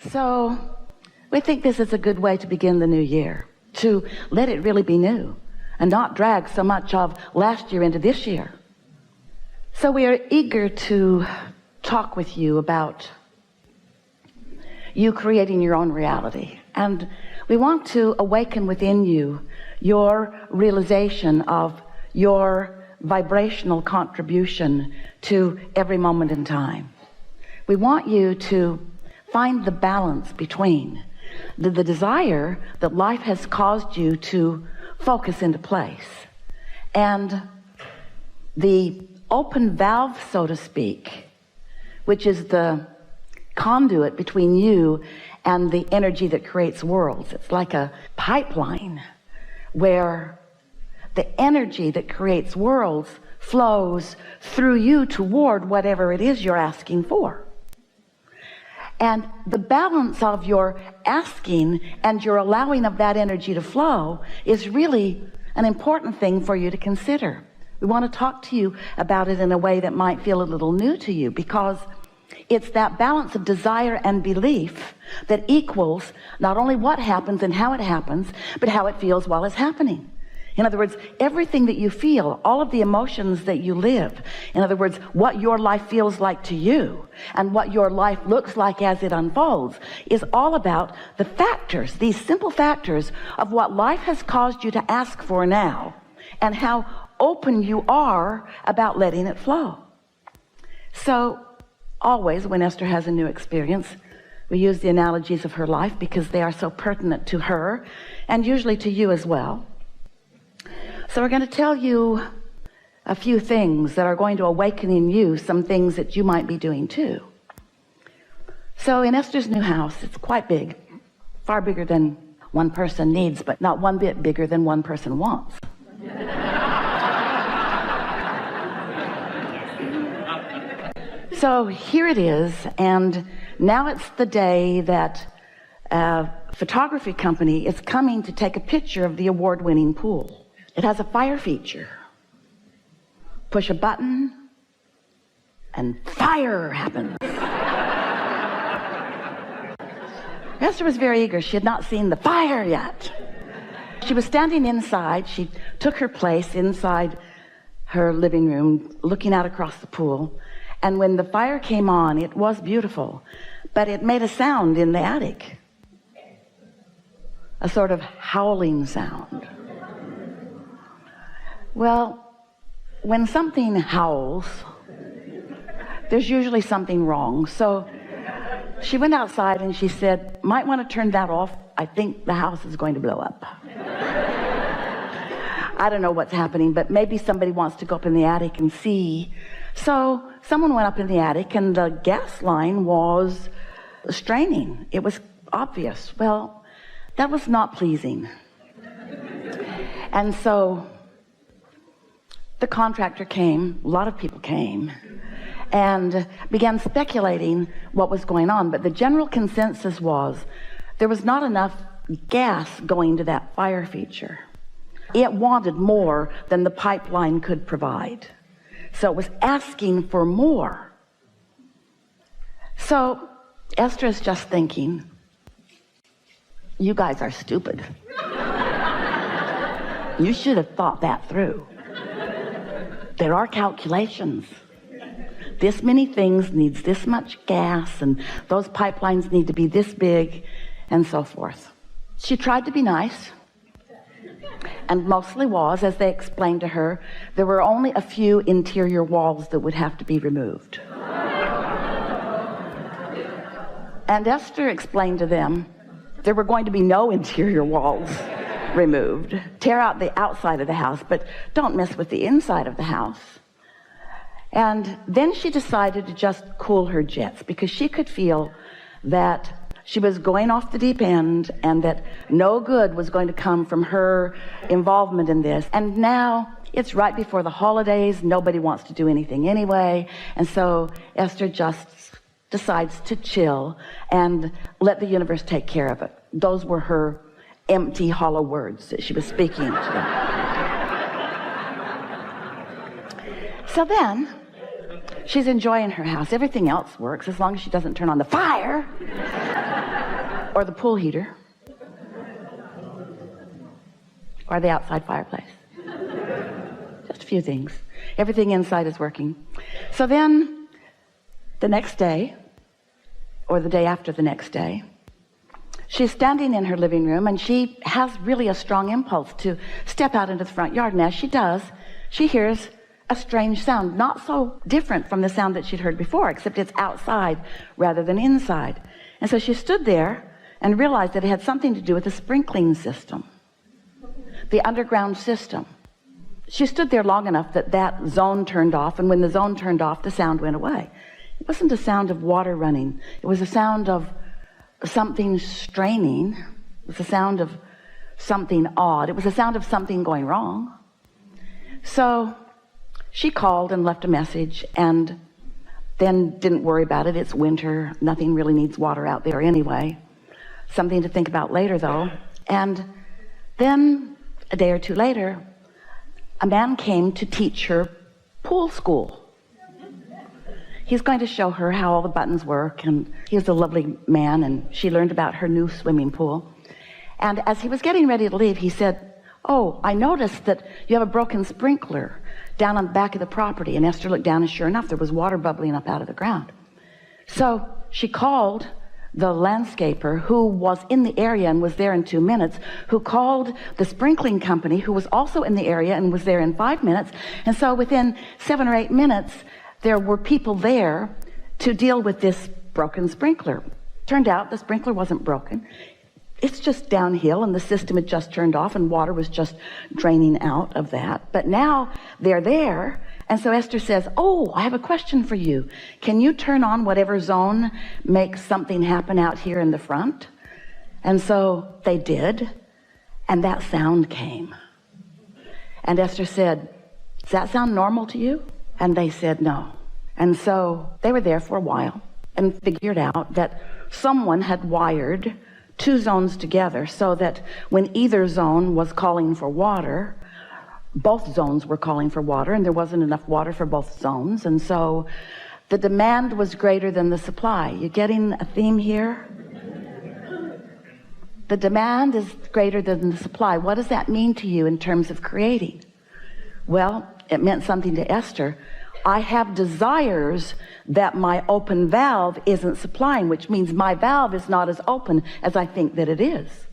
So we think this is a good way to begin the new year, to let it really be new and not drag so much of last year into this year. So we are eager to talk with you about you creating your own reality. And we want to awaken within you your realization of your vibrational contribution to every moment in time. We want you to find the balance between the desire that life has caused you to focus into place and the open valve, so to speak, which is the conduit between you and the energy that creates worlds. It's like a pipeline where the energy that creates worlds flows through you toward whatever it is you're asking for. And the balance of your asking and your allowing of that energy to flow is really an important thing for you to consider. We want to talk to you about it in a way that might feel a little new to you, because it's that balance of desire and belief that equals not only what happens and how it happens, but how it feels while it's happening. In other words, everything that you feel, all of the emotions that you live, in other words, what your life feels like to you and what your life looks like as it unfolds, is all about the factors, these simple factors of what life has caused you to ask for now and how open you are about letting it flow. So always when Esther has a new experience, we use the analogies of her life because they are so pertinent to her and usually to you as well. So we're going to tell you a few things that are going to awaken in you some things that you might be doing too. So in Esther's new house, it's quite big, far bigger than one person needs, but not one bit bigger than one person wants. So here it is, and now it's the day that a photography company is coming to take a picture of the award-winning pool. It has a fire feature. Push a button, and fire happens. Esther was very eager. She had not seen the fire yet. She was standing inside. She took her place inside her living room, looking out across the pool. And when the fire came on, it was beautiful, but it made a sound in the attic. A sort of howling sound. Well, when something howls, there's usually something wrong. So she went outside and she said, might want to turn that off. I think the house is going to blow up. I don't know what's happening, but maybe somebody wants to go up in the attic and see. So someone went up in the attic and the gas line was straining. It was obvious. Well, that was not pleasing. And so the contractor came, a lot of people came, and began speculating what was going on. But the general consensus was there was not enough gas going to that fire feature. It wanted more than the pipeline could provide. So it was asking for more. So Esther is just thinking, you guys are stupid. You should have thought that through. There are calculations. This many things needs this much gas, and those pipelines need to be this big, and so forth. She tried to be nice, and mostly was, as they explained to her, there were only a few interior walls that would have to be removed. And Esther explained to them there were going to be no interior walls removed. Tear out the outside of the house, but don't mess with the inside of the house. And then she decided to just cool her jets, because she could feel that she was going off the deep end and that no good was going to come from her involvement in this. And now it's right before the holidays. Nobody wants to do anything anyway. And so Esther just decides to chill and let the universe take care of it. Those were her empty, hollow words that she was speaking to them. So then she's enjoying her house. Everything else works as long as she doesn't turn on the fire. or the pool heater, or the outside fireplace. Just a few things. Everything inside is working. So then the next day, or the day after the next day, she's standing in her living room, and she has really a strong impulse to step out into the front yard. And as she does, she hears a strange sound, not so different from the sound that she'd heard before, except it's outside rather than inside. And so she stood there and realized that it had something to do with the sprinkling system, the underground system. She stood there long enough that that zone turned off, and when the zone turned off, the sound went away. It wasn't a sound of water running. It was a sound of something straining. It was a sound of something odd. It was a sound of something going wrong. So she called and left a message, and then didn't worry about it. It's winter. Nothing really needs water out there anyway. Something to think about later, though. And then a day or two later, a man came to teach her pool school. He's going to show her how all the buttons work, and he's a lovely man, and she learned about her new swimming pool. And as he was getting ready to leave, he said, "Oh, I noticed that you have a broken sprinkler down on the back of the property." And Esther looked down, and sure enough, there was water bubbling up out of the ground. So she called the landscaper, who was in the area and was there in 2 minutes, who called the sprinkling company, who was also in the area and was there in 5 minutes. And so within 7 or 8 minutes, there were people there to deal with this broken sprinkler. Turned out the sprinkler wasn't broken. It's just downhill, and the system had just turned off, and water was just draining out of that. But now they're there. And so Esther says, "Oh, I have a question for you. Can you turn on whatever zone makes something happen out here in the front?" And so they did, and that sound came. And Esther said, "Does that sound normal to you?" And they said no. And so they were there for a while and figured out that someone had wired 2 zones together so that when either zone was calling for water, both zones were calling for water, and there wasn't enough water for both zones. And so the demand was greater than the supply. You getting a theme here? The demand is greater than the supply. What does that mean to you in terms of creating? Well, it meant something to Esther. I have desires that my open valve isn't supplying, which means my valve is not as open as I think that it is.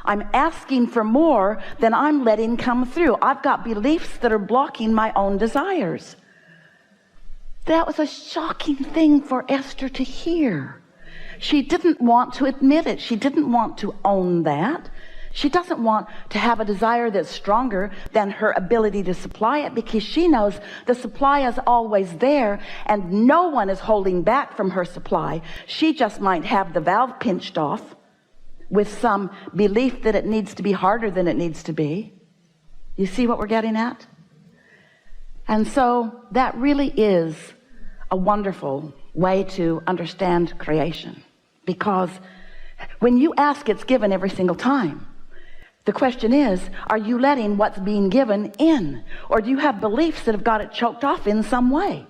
I'm asking for more than I'm letting come through. I've got beliefs that are blocking my own desires. That was a shocking thing for Esther to hear. She didn't want to admit it. She didn't want to own that. She doesn't want to have a desire that's stronger than her ability to supply it, because she knows the supply is always there and no one is holding back from her supply. She just might have the valve pinched off with some belief that it needs to be harder than it needs to be. You see what we're getting at? And so that really is a wonderful way to understand creation, because when you ask, it's given every single time. The question is, are you letting what's being given in? Or do you have beliefs that have got it choked off in some way?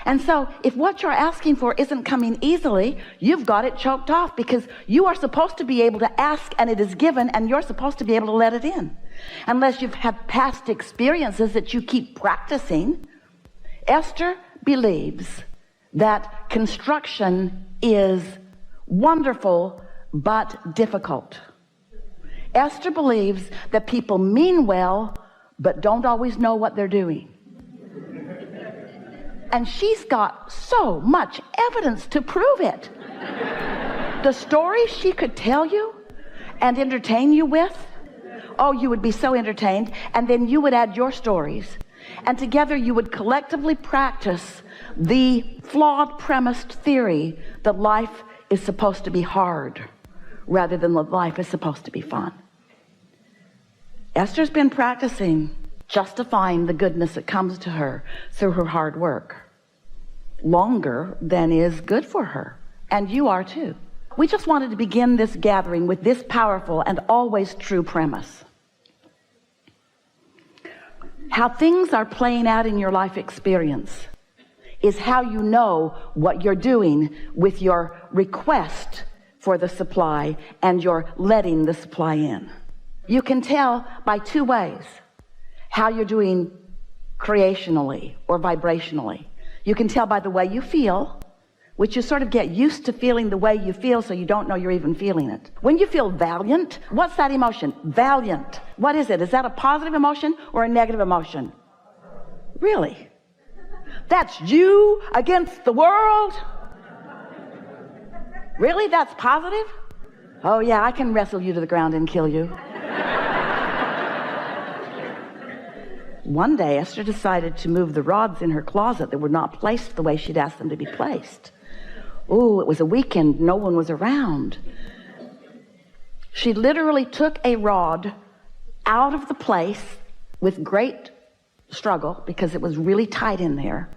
And so if what you're asking for isn't coming easily, you've got it choked off, because you are supposed to be able to ask and it is given, and you're supposed to be able to let it in. Unless you've had past experiences that you keep practicing. Esther believes that construction is wonderful but difficult. Esther believes that people mean well but don't always know what they're doing. And she's got so much evidence to prove it. The stories she could tell you and entertain you with, oh, you would be so entertained, and then you would add your stories, and together you would collectively practice the flawed premised theory that life is supposed to be hard rather than that life is supposed to be fun. Esther's been practicing justifying the goodness that comes to her through her hard work longer than is good for her. And you are too. We just wanted to begin this gathering with this powerful and always true premise. How things are playing out in your life experience is how you know what you're doing with your request for the supply and you're letting the supply in. You can tell by two ways how you're doing creationally or vibrationally. You can tell by the way you feel, which you sort of get used to feeling the way you feel so you don't know you're even feeling it. When you feel valiant, what's that emotion? Valiant. What is it? Is that a positive emotion or a negative emotion? Really? That's you against the world? Really? That's positive? Oh yeah, I can wrestle you to the ground and kill you. One day, Esther decided to move the rods in her closet that were not placed the way she'd asked them to be placed. Oh, it was a weekend. No one was around. She literally took a rod out of the place with great struggle because it was really tight in there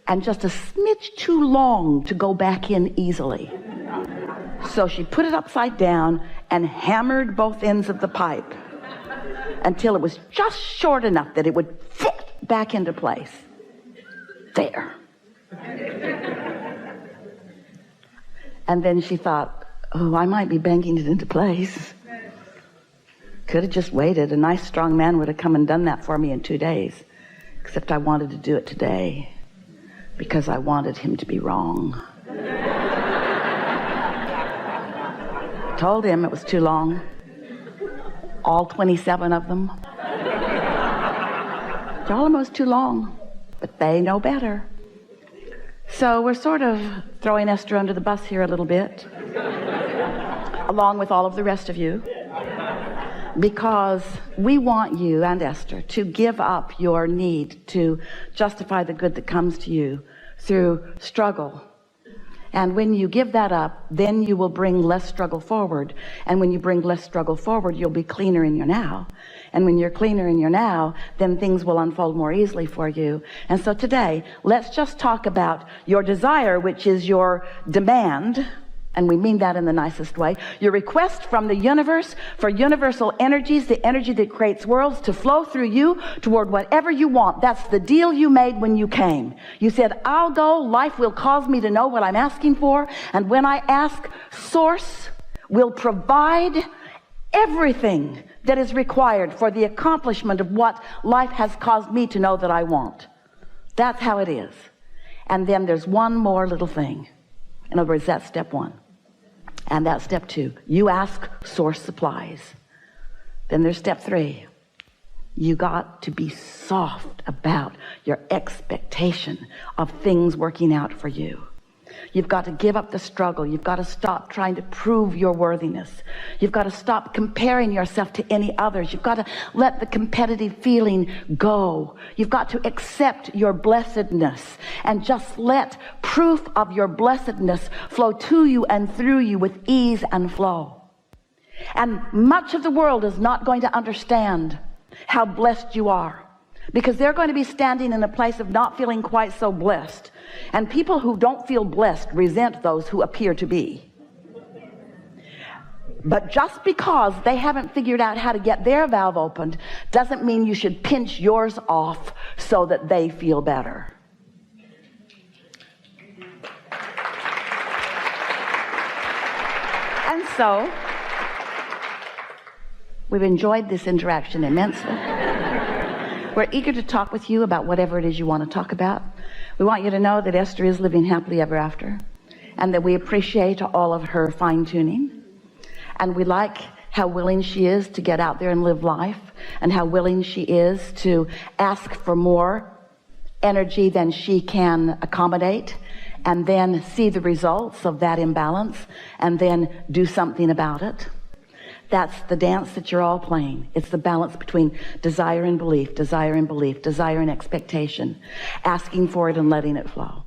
and just a smidge too long to go back in easily. So she put it upside down and hammered both ends of the pipe until it was just short enough that it would fit back into place. There. And then she thought, oh, I might be banging it into place. Could have just waited. A nice strong man would have come and done that for me in 2 days. Except I wanted to do it today because I wanted him to be wrong. Told him it was too long. All 27 of them. Told him it was too long, but they know better. So we're sort of throwing Esther under the bus here a little bit, along with all of the rest of you, because we want you and Esther to give up your need to justify the good that comes to you through struggle. And when you give that up, then you will bring less struggle forward. And when you bring less struggle forward, you'll be cleaner in your now. And when you're cleaner in your now, then things will unfold more easily for you. And so today, let's just talk about your desire, which is your demand. And we mean that in the nicest way. Your request from the universe for universal energies, the energy that creates worlds, to flow through you toward whatever you want. That's the deal you made when you came. You said, I'll go, life will cause me to know what I'm asking for. And when I ask, Source will provide everything that is required for the accomplishment of what life has caused me to know that I want. That's how it is. And then there's one more little thing. In other words, that's step one. And that's step two. You ask, Source supplies. Then there's step three. You got to be soft about your expectation of things working out for you. You've got to give up the struggle. You've got to stop trying to prove your worthiness. You've got to stop comparing yourself to any others. You've got to let the competitive feeling go. You've got to accept your blessedness and just let proof of your blessedness flow to you and through you with ease and flow. And much of the world is not going to understand how blessed you are, because they're going to be standing in a place of not feeling quite so blessed. And people who don't feel blessed resent those who appear to be. But just because they haven't figured out how to get their valve opened doesn't mean you should pinch yours off so that they feel better. And so we've enjoyed this interaction immensely. We're eager to talk with you about whatever it is you want to talk about. We want you to know that Esther is living happily ever after, and that we appreciate all of her fine-tuning, and we like how willing she is to get out there and live life, and how willing she is to ask for more energy than she can accommodate, and then see the results of that imbalance, and then do something about it. That's the dance that you're all playing. It's the balance between desire and belief, desire and belief, desire and expectation, asking for it and letting it flow.